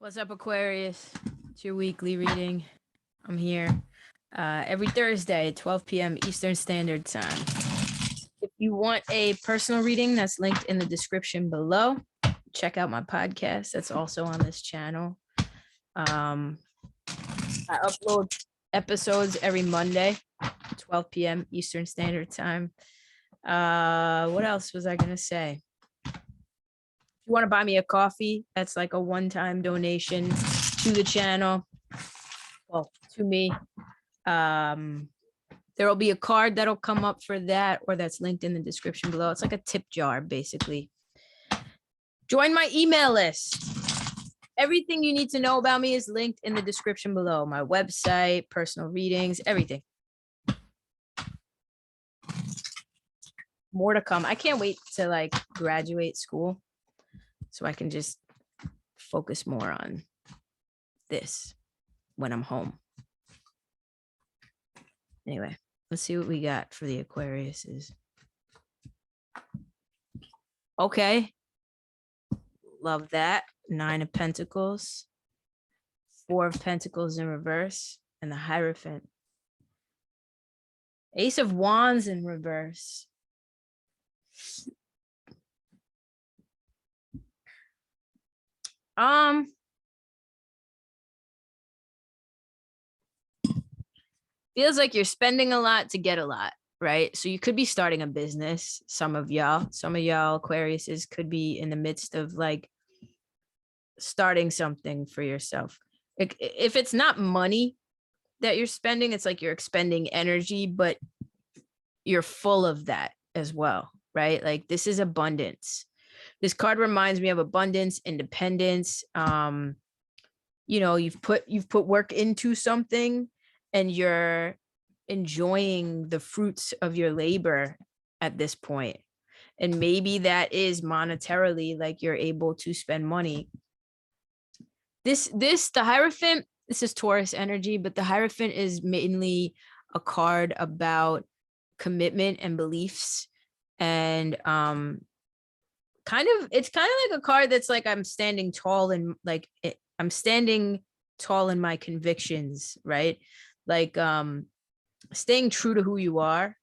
What's up, Aquarius? It's your weekly reading. I'm here every Thursday at 12 p.m. Eastern Standard Time. If you want a personal reading, that's linked in the description below. Check out my podcast. That's also on this channel. I upload episodes every Monday, 12 p.m. Eastern Standard Time. What else was I going to say? If you want to buy me a coffee, that's like a one-time donation to the channel. Well, to me. There will be a card that'll come up for that, or that's linked in the description below. It's like a tip jar, basically. Join my email list. Everything you need to know about me is linked in the description below. My website, personal readings, everything. More to come. I can't wait to like graduate school so I can just focus more on this when I'm home. Anyway, let's see what we got for the Aquariuses. Okay. Love that. 9 of Pentacles, 4 of Pentacles in reverse, and the Hierophant. Ace of Wands in reverse. Feels like you're spending a lot to get a lot, right? So you could be starting a business. Some of y'all Aquariuses could be in the midst of like starting something for yourself. If it's not money that you're spending, it's like you're expending energy, but you're full of that as well, right? Like this is abundance. This card reminds me of abundance, independence. You know, you've put work into something and you're enjoying the fruits of your labor at this point. And maybe that is monetarily, like you're able to spend money. The Hierophant, this is Taurus energy, but the Hierophant is mainly a card about commitment and beliefs. And it's kind of like a card that's like I'm standing tall and like I'm standing tall in my convictions, right? Like staying true to who you are.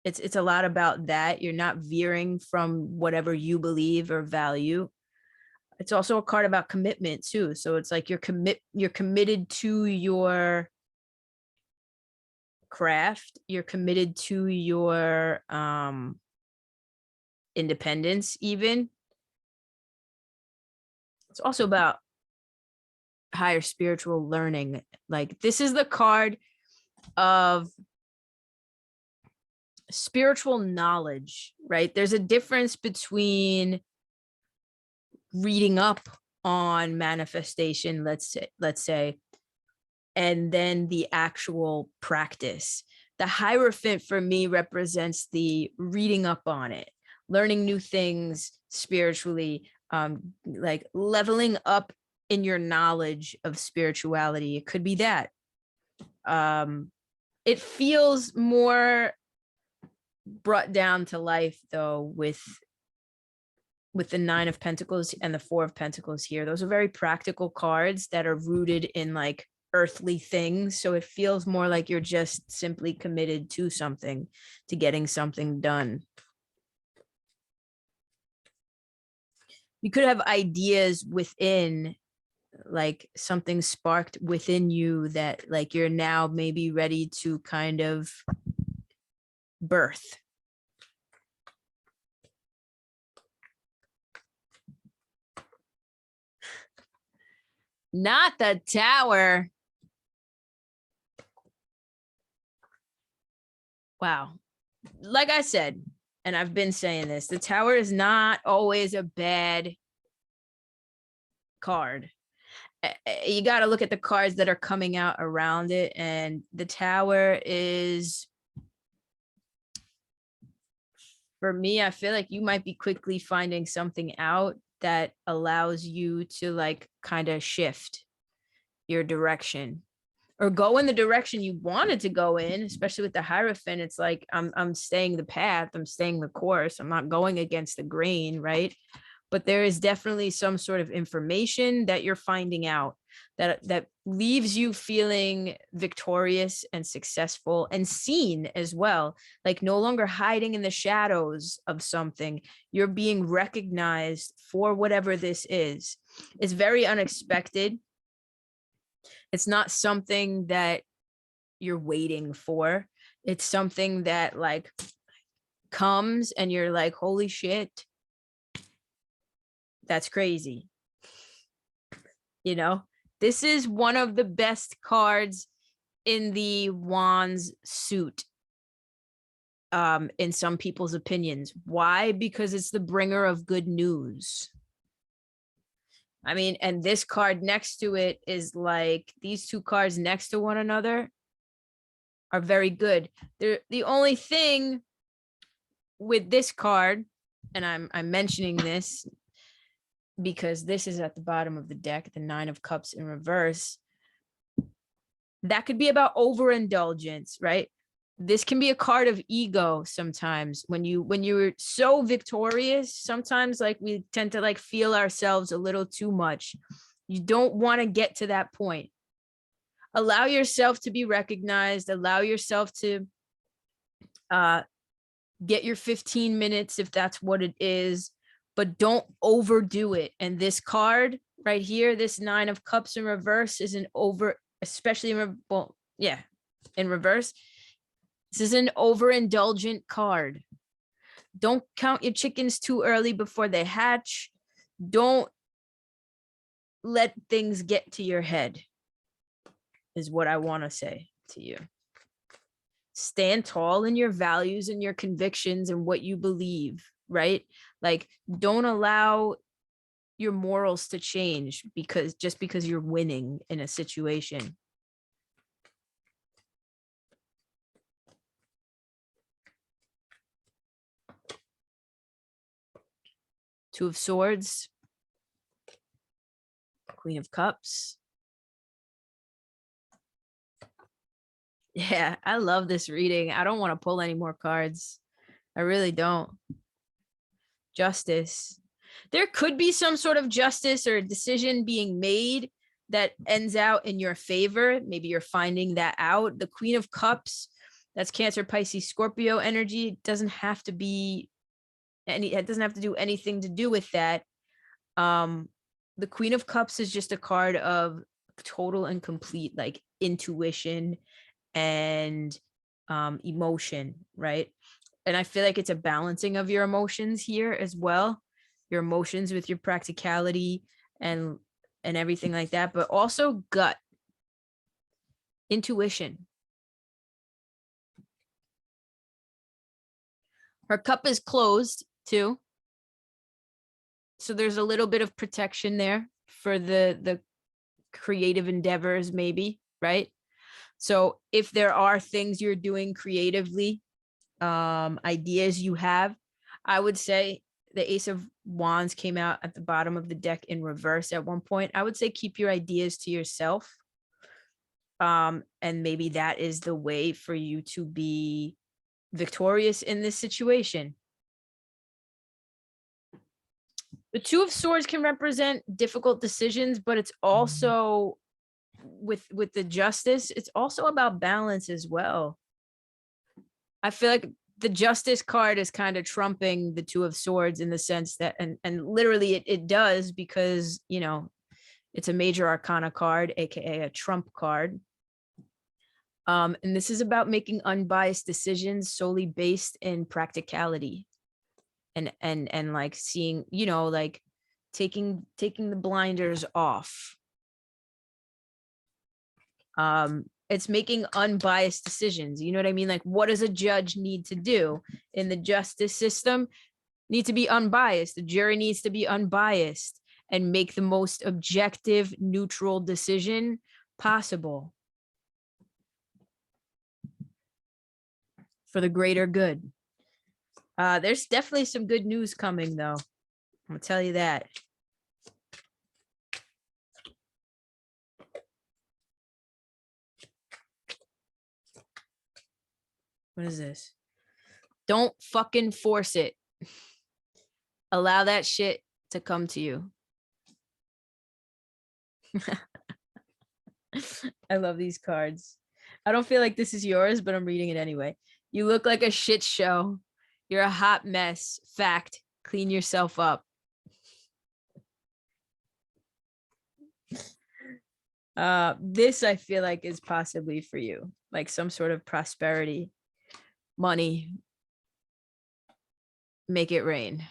It's a lot about that. You're not veering from whatever you believe or value. It's also a card about commitment too. So it's like you're committed to your craft. You're committed to your independence even. It's also about higher spiritual learning. Like this is the card of spiritual knowledge, right? There's a difference between reading up on manifestation, let's say, and then the actual practice. The Hierophant for me represents the reading up on it, learning new things spiritually, like leveling up in your knowledge of spirituality. It could be that. It feels more brought down to life though with the 9 of Pentacles and the 4 of Pentacles here. Those are very practical cards that are rooted in like earthly things. So it feels more like you're just simply committed to something, to getting something done. You could have ideas within, like something sparked within you that like you're now maybe ready to kind of birth. Not the Tower. Wow. Like I said, and I've been saying this, the Tower is not always a bad card. You got to look at the cards that are coming out around it. And the Tower is, for me, I feel like you might be quickly finding something out that allows you to like kind of shift your direction or go in the direction you wanted to go in, especially with the Hierophant. It's like I'm staying the path, I'm staying the course, I'm not going against the grain, right? but there is definitely some sort of information that you're finding out that leaves you feeling victorious and successful and seen as well, like no longer hiding in the shadows of something. You're being recognized for whatever this is. It's very unexpected. It's not something that you're waiting for. It's something that like comes and you're like, holy shit, that's crazy. You know, this is one of the best cards in the Wands suit, in some people's opinions. Why? Because it's the bringer of good news. I mean, and this card next to it is like, these two cards next to one another are very good. They're the only thing with this card, and I'm mentioning this because this is at the bottom of the deck, the Nine of Cups in reverse. That could be about overindulgence, right? This can be a card of ego sometimes. When you're so victorious, sometimes like we tend to like feel ourselves a little too much. You don't want to get to that point. Allow yourself to be recognized. Allow yourself to get your 15 minutes if that's what it is, but don't overdo it. And this card right here, this Nine of Cups in reverse, is an over, especially in reverse. This is an overindulgent card. Don't count your chickens too early before they hatch. Don't let things get to your head, is what I want to say to you. Stand tall in your values and your convictions and what you believe, right? Like, don't allow your morals to change because you're winning in a situation. Two of Swords, Queen of Cups. Yeah, I love this reading. I don't want to pull any more cards. I really don't. Justice. There could be some sort of justice or decision being made that ends out in your favor. Maybe you're finding that out. The Queen of Cups, that's Cancer, Pisces, Scorpio energy. It doesn't have to be it doesn't have to do anything to do with that. The Queen of Cups is just a card of total and complete like intuition and emotion, right? And I feel like it's a balancing of your emotions here as well, your emotions with your practicality and everything like that, but also gut, intuition. Her cup is closed too, so there's a little bit of protection there for the creative endeavors, maybe, right? So if there are things you're doing creatively, ideas you have, I would say the Ace of Wands came out at the bottom of the deck in reverse at one point. I would say keep your ideas to yourself. And maybe that is the way for you to be victorious in this situation. The Two of Swords can represent difficult decisions, but it's also with the Justice, it's also about balance as well. I feel like the Justice card is kind of trumping the Two of Swords in the sense that, and literally it does, because, you know, it's a major arcana card, aka a trump card. And this is about making unbiased decisions solely based in practicality and like seeing, you know, like taking the blinders off. It's making unbiased decisions. You know what I mean? Like, what does a judge need to do in the justice system? Need to be unbiased. The jury needs to be unbiased and make the most objective, neutral decision possible for the greater good. There's definitely some good news coming, though. I'm gonna tell you that. What is this? Don't fucking force it. Allow that shit to come to you. I love these cards. I don't feel like this is yours, but I'm reading it anyway. You look like a shit show. You're a hot mess. Fact. Clean yourself up. This I feel like is possibly for you, like some sort of prosperity, money. Make it rain.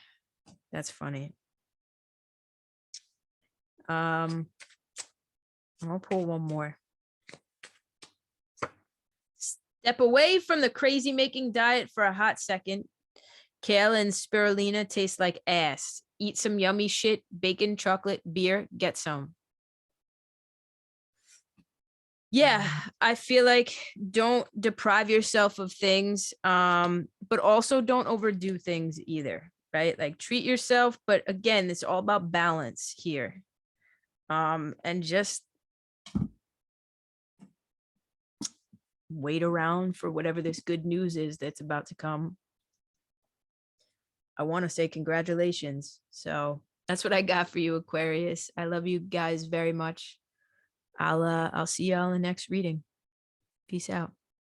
That's funny. I'll pull one more. Step away from the crazy making diet for a hot second. Kale and spirulina taste like ass. Eat some yummy shit, bacon, chocolate, beer, get some. Yeah, I feel like don't deprive yourself of things, but also don't overdo things either, right? Like treat yourself, but again, it's all about balance here. And just wait around for whatever this good news is that's about to come. I want to say congratulations. So that's what I got for you, Aquarius. I love you guys very much. I'll see y'all in the next reading. Peace out.